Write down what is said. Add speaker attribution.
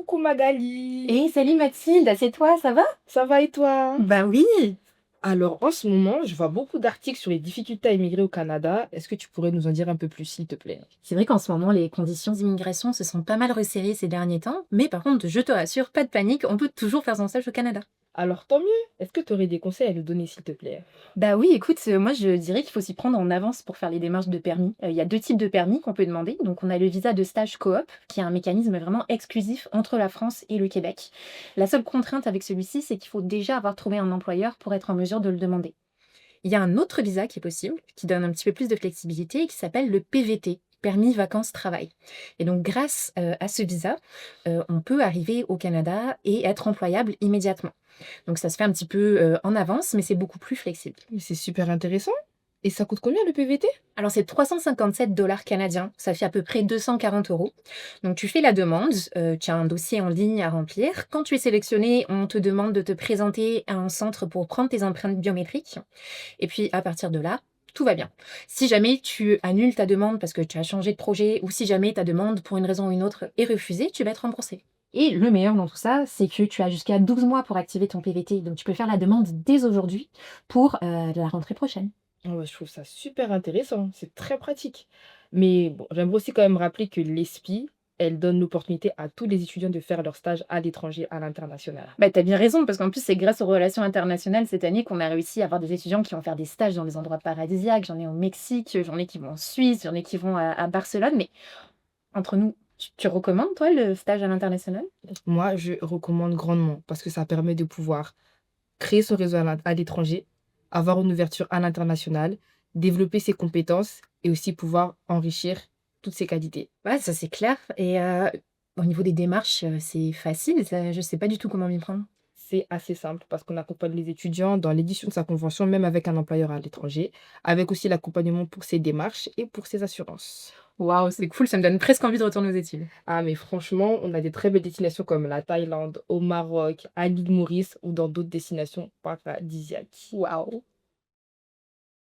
Speaker 1: Coucou Magali,
Speaker 2: Et salut Mathilde, c'est toi, ça va?
Speaker 1: ça va et toi?
Speaker 2: Bah oui.
Speaker 1: Alors en ce moment, je vois beaucoup d'articles sur les difficultés à immigrer au Canada. Est-ce que tu pourrais nous en dire un peu plus, s'il te plaît?
Speaker 2: C'est vrai qu'en ce moment, les conditions d'immigration se sont pas mal resserrées ces derniers temps, mais par contre, je te rassure, pas de panique, on peut toujours faire son stage au Canada.
Speaker 1: Alors tant mieux. Est-ce que tu aurais des conseils à nous donner, s'il te plaît?
Speaker 2: Bah oui, écoute, moi je dirais qu'il faut s'y prendre en avance pour faire les démarches de permis. Il y a deux types de permis qu'on peut demander. Donc on a le visa de stage coop, qui est un mécanisme vraiment exclusif entre la France et le Québec. La seule contrainte avec celui-ci, c'est qu'il faut déjà avoir trouvé un employeur pour être en mesure de le demander. Il y a un autre visa qui est possible, qui donne un petit peu plus de flexibilité et qui s'appelle le PVT, permis vacances-travail. Et donc, grâce à ce visa, on peut arriver au Canada et être employable immédiatement. Donc, ça se fait un petit peu en avance, mais c'est beaucoup plus flexible.
Speaker 1: Mais c'est super intéressant. Et ça coûte combien le PVT?
Speaker 2: Alors, c'est 357 dollars canadiens, ça fait à peu près 240 euros. Donc, tu fais la demande, tu as un dossier en ligne à remplir. Quand tu es sélectionné, on te demande de te présenter à un centre pour prendre tes empreintes biométriques. Et puis, à partir de là, tout va bien. Si jamais tu annules ta demande parce que tu as changé de projet ou si jamais ta demande, pour une raison ou une autre, est refusée, tu vas être remboursé. Et le meilleur dans tout ça, c'est que tu as jusqu'à 12 mois pour activer ton PVT. Donc, tu peux faire la demande dès aujourd'hui pour la rentrée prochaine.
Speaker 1: Ah ouais, je trouve ça super intéressant. C'est très pratique. Mais bon, j'aimerais aussi quand même rappeler que l'ESPI, elle donne l'opportunité à tous les étudiants de faire leur stage à l'étranger, à l'international.
Speaker 2: Bah, t'as bien raison, parce qu'en plus, c'est grâce aux relations internationales cette année qu'on a réussi à avoir des étudiants qui vont faire des stages dans des endroits paradisiaques. J'en ai au Mexique, j'en ai qui vont en Suisse, j'en ai qui vont à Barcelone. Mais entre nous, tu recommandes, toi, le stage à l'international?
Speaker 1: Moi, je recommande grandement parce que ça permet de pouvoir créer son réseau à l'étranger, avoir une ouverture à l'international, développer ses compétences et aussi pouvoir enrichir toutes ses qualités.
Speaker 2: Ouais, ça c'est clair. Et au niveau des démarches, c'est facile, je sais pas du tout comment m'y prendre.
Speaker 1: C'est assez simple parce qu'on accompagne les étudiants dans l'édition de sa convention, même avec un employeur à l'étranger, avec aussi l'accompagnement pour ses démarches et pour ses assurances.
Speaker 2: Waouh, c'est cool, ça me donne presque envie de retourner aux études.
Speaker 1: Ah, mais franchement, on a des très belles destinations comme la Thaïlande, au Maroc, à l'île Maurice ou dans d'autres destinations paradisiaques.
Speaker 2: Waouh!